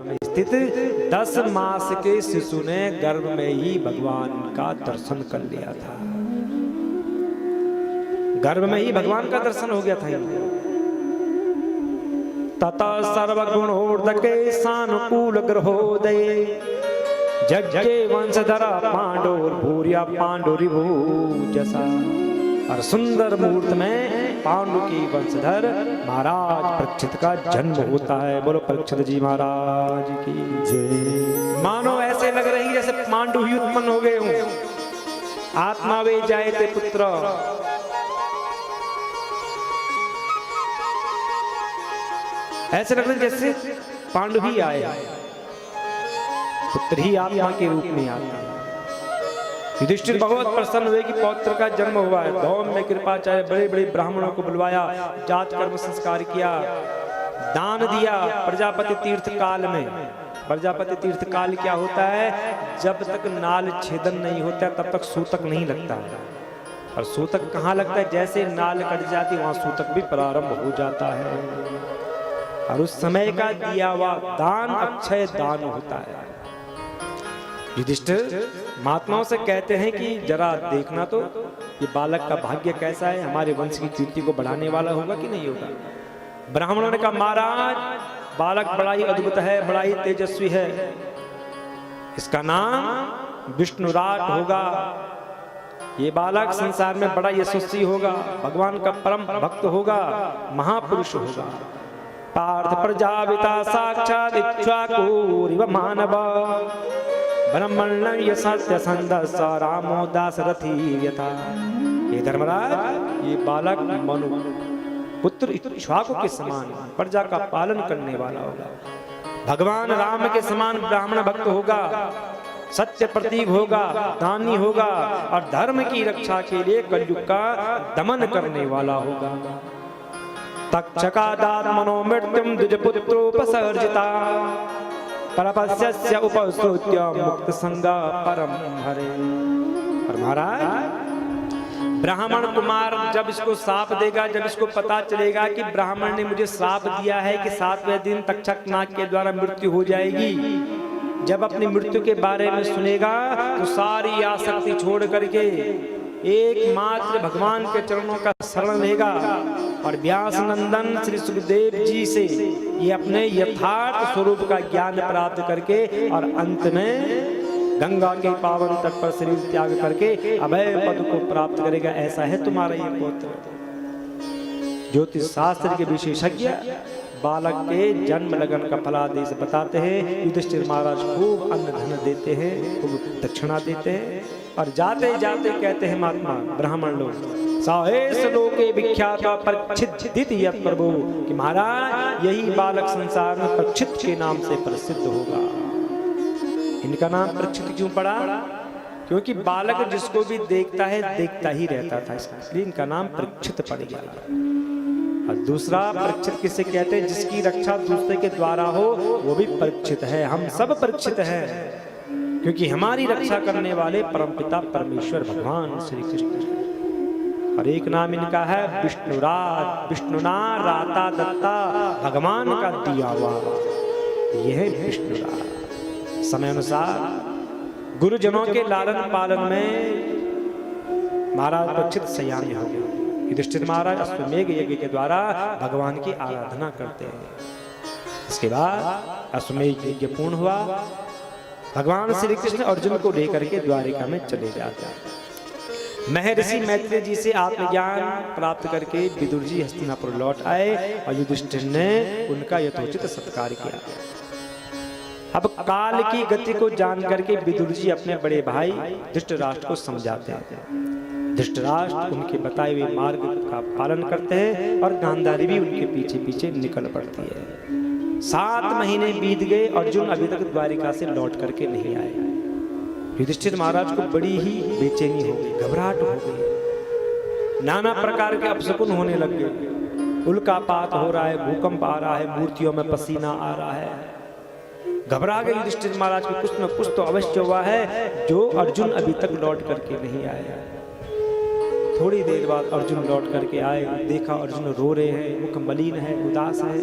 में स्थित 10 मास के शिशु ने गर्भ में ही भगवान का दर्शन कर लिया था। गर्भ में ही भगवान का दर्शन हो गया था इनको। तथा सर्वगुणोर्धके सानुकूल ग्रहोदये जज्ञे वंशधरा पांडोर भूरिया पांडुरिभूजसा। और सुंदर मुहूर्त में पांडु की वंशधर महाराज परीक्षित का जन्म होता है। बोलो परीक्षित जी महाराज की जय। मानो ऐसे लग रही जैसे पांडु ही उत्पन्न हो गए हों। आत्मा वे जायते पुत्र, ऐसे लग रहे जैसे पांडु ही आए, पुत्र ही आत्मा के रूप में आते हैं। युधिष्ठिर बहुत प्रसन्न हुए कि पौत्र का जन्म हुआ है। धौम में कृपाचार्य बड़े बड़े ब्राह्मणों को बुलवाया, जात कर्म संस्कार किया, दान दिया। प्रजापति तीर्थ काल में, प्रजापति तीर्थ काल क्या होता है? जब तक नाल छेदन नहीं होता तब तक सूतक नहीं लगता है। और सूतक कहाँ लगता है? जैसे नाल कट जाती वहां सूतक भी प्रारंभ हो जाता है। और उस समय का दिया हुआ दान अक्षय दान होता है। युधिष्ठिर महात्माओं से कहते हैं कि जरा देखना तो ये बालक का भाग्य कैसा है, हमारे वंश की कीर्ति को बढ़ाने वाला होगा कि नहीं होगा। ब्राह्मणों ने कहा महाराज बालक बड़ा ही अद्भुत है, बड़ा ही तेजस्वी है, इसका नाम विष्णुराट होगा। ये बालक संसार में बड़ा यशस्वी होगा, भगवान का परम भक्त होगा, महापुरुष होगा। पार्थ प्रजापिता साक्षात इक्ष्वाकुरिव मानव ब्रह्मण्यं यशस्य छन्दः रामो दाशरथी यथा। ये धर्मराज ये बालक मनु पुत्र इक्ष्वाकु के समान प्रजा का पालन करने वाला होगा, भगवान राम के समान ब्राह्मण भक्त होगा, सत्य प्रतीक होगा, दानी होगा और धर्म की रक्षा के लिए कलयुग का दमन करने वाला होगा। तक्षकादात् मनोमृत्युं द्विजपुत्रोपसर्जिता परपस्यस्य उपस्तुत्य मुक्त संगा परम हरे। और महाराज ब्राह्मण कुमार जब इसको साप देगा, जब इसको पता चलेगा कि ब्राह्मण ने मुझे साप दिया है कि 7वें दिन तक्षक नाग के द्वारा मृत्यु हो जाएगी, जब अपनी मृत्यु के बारे में सुनेगा तो सारी आसक्ति छोड़ करके एकमात्र भगवान के चरणों का शरण लेगा और व्यास नंदन श्री सुखदेव जी से ये अपने यथार्थ स्वरूप का ज्ञान प्राप्त करके और अंत में गंगा के पावन तट पर शरीर त्याग करके अभय पद को प्राप्त करेगा। ऐसा है तुम्हारा ये पुत्र। ज्योतिष शास्त्र के विशेषज्ञ बालक के जन्म लगन का फलादेश बताते हैं। युधिष्ठिर महाराज खूब अन्न धन देते हैं, खूब दक्षिणा देते हैं और जाते जाते कहते हैं महात्मा ब्राह्मण लोग साहेस लोके विख्यात परीक्षित यत् प्रभु कि महाराज यही बालक संसार में परीक्षित के नाम से प्रसिद्ध होगा। इनका नाम परीक्षित क्यों पड़ा? क्योंकि बालक जिसको भी देखता है देखता ही रहता था, इसलिए इनका नाम परीक्षित पड़ गया। और दूसरा परीक्षित किसे कहते हैं? जिसकी रक्षा दूसरे के द्वारा हो वो भी परीक्षित है। हम सब परीक्षित हैं क्योंकि हमारी रक्षा करने वाले परमपिता परमेश्वर भगवान श्री कृष्ण। और एक नाम इनका है विष्णुराज, विष्णुना राता दत्ता, भगवान का दिया हुआ यह है विष्णुराज। समय अनुसार गुरुजनों के लालन पालन में महाराज परीक्षित सयान हो गए। युधिष्ठिर महाराज अश्वमेघ यज्ञ के द्वारा भगवान की आराधना करते हैं। इसके बाद अश्वमेघ यज्ञ पूर्ण हुआ, भगवान श्री कृष्ण अर्जुन को लेकर के द्वारिका में चले जाते हैं। महर्षि मैत्रेय जी से आत्मज्ञान प्राप्त करके विदुर जी हस्तिनापुर लौट आए और युधिष्ठिर ने उनका यथोचित सत्कार किया। अब काल की गति को जान करके विदुर जी अपने बड़े भाई धृतराष्ट्र को समझाते हैं। धृतराष्ट्र उनके बताए हुए मार्ग का पालन करते हैं और गांधारी भी उनके पीछे पीछे निकल पड़ती है। 7 महीने बीत गए, अर्जुन अभी तक द्वारिका से लौट करके नहीं आए। युधिष्ठिर महाराज को बड़ी ही बेचैनी हो गई, घबराहट हो गई, नाना प्रकार के अपशकुन होने लग गए। उल्कापात हो रहा है, भूकंप आ रहा है, मूर्तियों में पसीना आ रहा है। घबरा गए युधिष्ठिर महाराज की कुछ न कुछ तो अवश्य हुआ है जो अर्जुन अभी तक लौट करके नहीं आया। थोड़ी देर बाद अर्जुन लौट करके आए, देखा अर्जुन रो रहे हैं, मुख मलिन है, उदास है।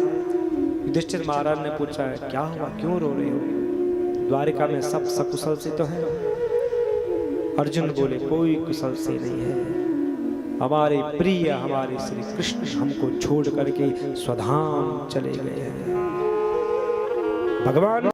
युधिष्ठिर महाराज ने पूछा, क्या हुआ, क्यों रो रहे हो? द्वारिका में सब सकुशल से तो है? अर्जुन बोले, कोई कुशल से नहीं है। हमारे प्रिय हमारे श्री कृष्ण हमको छोड़ करके स्वधाम चले गए हैं। भगवान